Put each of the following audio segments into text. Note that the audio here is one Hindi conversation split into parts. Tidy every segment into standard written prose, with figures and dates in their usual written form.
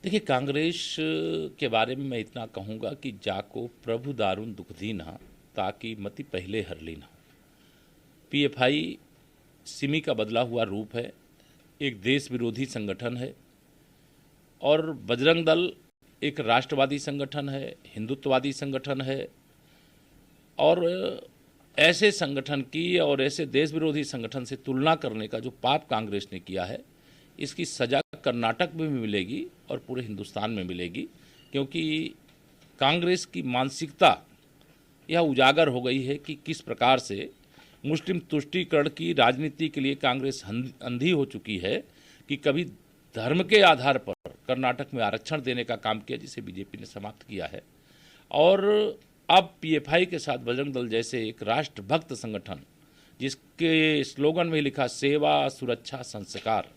देखिए, कांग्रेस के बारे में मैं इतना कहूँगा कि जाको प्रभु दारुण दुख दीना, ताकि मति पहले हर लीना। पीएफआई सिमी का बदला हुआ रूप है, एक देश विरोधी संगठन है, और बजरंग दल एक राष्ट्रवादी संगठन है, हिंदुत्ववादी संगठन है, और ऐसे संगठन की और ऐसे देश विरोधी संगठन से तुलना करने का जो पाप कांग्रेस ने किया है, इसकी सज़ा कर्नाटक में भी मिलेगी और पूरे हिंदुस्तान में मिलेगी, क्योंकि कांग्रेस की मानसिकता यह उजागर हो गई है कि किस प्रकार से मुस्लिम तुष्टीकरण की राजनीति के लिए कांग्रेस अंधी हो चुकी है कि कभी धर्म के आधार पर कर्नाटक में आरक्षण देने का काम किया, जिसे बीजेपी ने समाप्त किया है, और अब पीएफआई के साथ बजरंग दल जैसे एक राष्ट्रभक्त संगठन, जिसके स्लोगन में लिखा सेवा सुरक्षा संस्कार,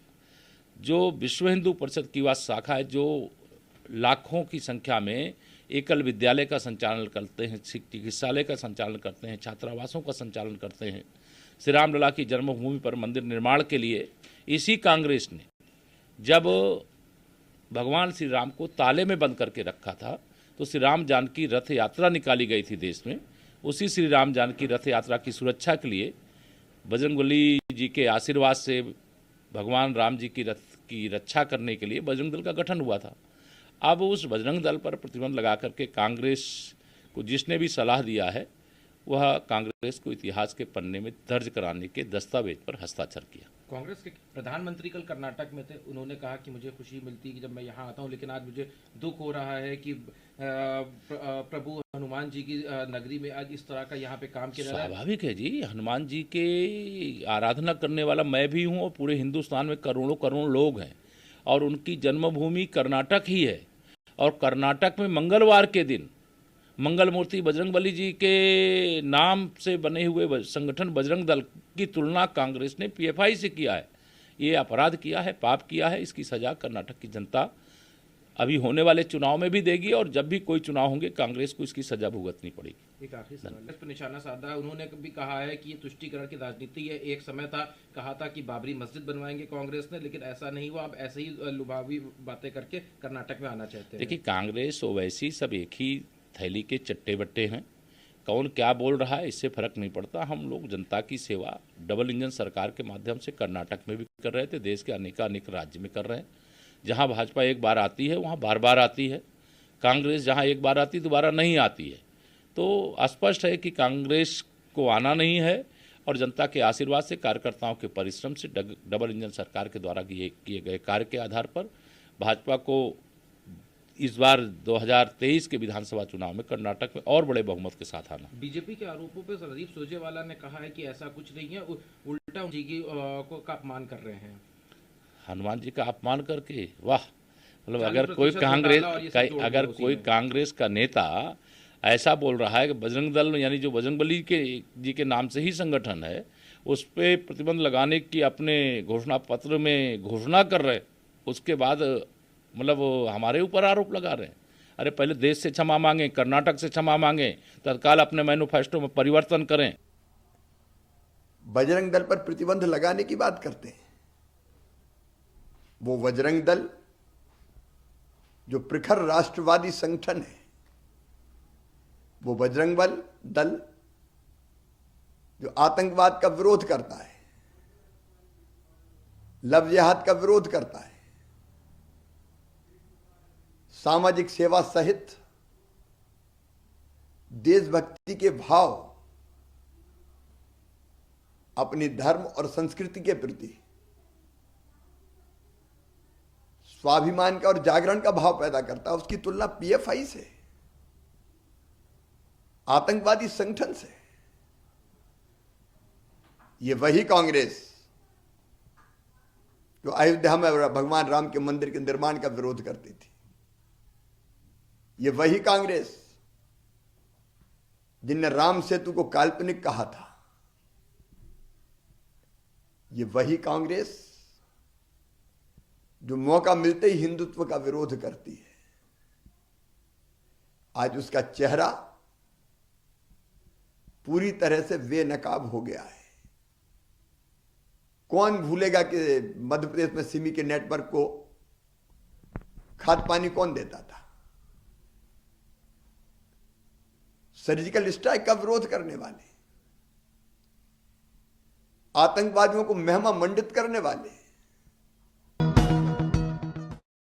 जो विश्व हिंदू परिषद की वह शाखा है, जो लाखों की संख्या में एकल विद्यालय का संचालन करते हैं, चिकित्सालय का संचालन करते हैं, छात्रावासों का संचालन करते हैं, श्री रामलला की जन्मभूमि पर मंदिर निर्माण के लिए इसी कांग्रेस ने जब भगवान श्री राम को ताले में बंद करके रखा था, तो श्री राम जानकी रथ यात्रा निकाली गई थी देश में। उसी श्री राम जानकी रथ यात्रा की सुरक्षा के लिए बजरंगबली जी के आशीर्वाद से भगवान राम जी की रथ की रक्षा करने के लिए बजरंग दल का गठन हुआ था। अब उस बजरंग दल पर प्रतिबंध लगा करके कांग्रेस को जिसने भी सलाह दिया है, वह कांग्रेस को इतिहास के पन्ने में दर्ज कराने के दस्तावेज पर हस्ताक्षर किया। कांग्रेस के प्रधानमंत्री कल कर्नाटक में थे, उन्होंने कहा कि मुझे खुशी मिलती है कि जब मैं यहाँ आता हूँ, लेकिन आज मुझे दुख हो रहा है कि प्रभु हनुमान जी की नगरी में आज इस तरह का यहाँ पे काम किया जा रहा है। स्वाभाविक है जी, हनुमान जी के आराधना करने वाला मैं भी हूँ और पूरे हिंदुस्तान में करोड़ों करोड़ लोग हैं, और उनकी जन्मभूमि कर्नाटक ही है। और कर्नाटक में मंगलवार के दिन मंगल मूर्ति बजरंगबली जी के नाम से बने हुए संगठन बजरंग दल की तुलना कांग्रेस ने पीएफआई से किया है। ये अपराध किया है, पाप किया है। इसकी सजा कर्नाटक की जनता अभी होने वाले चुनाव में भी देगी, और जब भी कोई चुनाव होंगे कांग्रेस को इसकी सजा भुगतनी पड़ेगी। एक आखिरी सवाल इस पर निशाना साधा है, उन्होंने भी कहा है कि ये तुष्टीकरण की राजनीति है। एक समय था, कहा था कि बाबरी मस्जिद बनवाएंगे कांग्रेस ने, लेकिन ऐसा नहीं हुआ। अब ऐसे ही लुभावी बातें करके कर्नाटक में आना चाहते हैं। देखिए, कांग्रेस ओवैसी सब एक ही थैली के चट्टे बट्टे हैं। कौन क्या बोल रहा है इससे फर्क नहीं पड़ता। हम लोग जनता की सेवा डबल इंजन सरकार के माध्यम से कर्नाटक में भी कर रहे थे, देश के अनेक राज्य में कर रहे हैं। जहां भाजपा एक बार आती है वहां बार बार आती है। कांग्रेस जहां एक बार आती दोबारा नहीं आती है। तो स्पष्ट है कि कांग्रेस को आना नहीं है, और जनता के आशीर्वाद से, कार्यकर्ताओं के परिश्रम से, डबल इंजन सरकार के द्वारा किए गए कार्य के आधार पर भाजपा को इस बार 2023 के विधानसभा चुनाव में कर्नाटक में और बड़े बहुमत के साथ आना। बीजेपी के आरोपों पर रणदीप सुरजेवाला ने कहा है कि ऐसा कुछ नहीं है, उल्टा जी की का अपमान कर रहे हैं। हनुमान जी का अपमान करके, वाह! मतलब अगर कोई कांग्रेस का नेता ऐसा बोल रहा है कि बजरंग दल यानी जो बजरंगबली जी के नाम से ही संगठन है, उस पर प्रतिबंध लगाने की अपने घोषणा पत्र में घोषणा कर रहे, उसके बाद मतलब हमारे ऊपर आरोप लगा रहे हैं। अरे पहले देश से क्षमा मांगें, कर्नाटक से क्षमा मांगें, तत्काल अपने मैनिफेस्टो में परिवर्तन करें। बजरंग दल पर प्रतिबंध लगाने की बात करते हैं। वो बजरंग दल जो प्रखर राष्ट्रवादी संगठन है, वो बजरंग दल जो आतंकवाद का विरोध करता है, लव जिहाद का विरोध करता है, सामाजिक सेवा सहित देशभक्ति के भाव अपनी धर्म और संस्कृति के प्रति स्वाभिमान का और जागरण का भाव पैदा करता है, उसकी तुलना पीएफआई से, आतंकवादी संगठन से। ये वही कांग्रेस जो अयोध्या में भगवान राम के मंदिर के निर्माण का विरोध करती थी, ये वही कांग्रेस जिनने राम सेतु को काल्पनिक कहा था, ये वही कांग्रेस जो मौका मिलते ही हिंदुत्व का विरोध करती है। आज उसका चेहरा पूरी तरह से बेनकाब हो गया है। कौन भूलेगा कि मध्य प्रदेश में सिमी के नेटवर्क को खाद पानी कौन देता था? सर्जिकल स्ट्राइक का विरोध करने वाले, आतंकवादियों को महिमा मंडित करने वाले,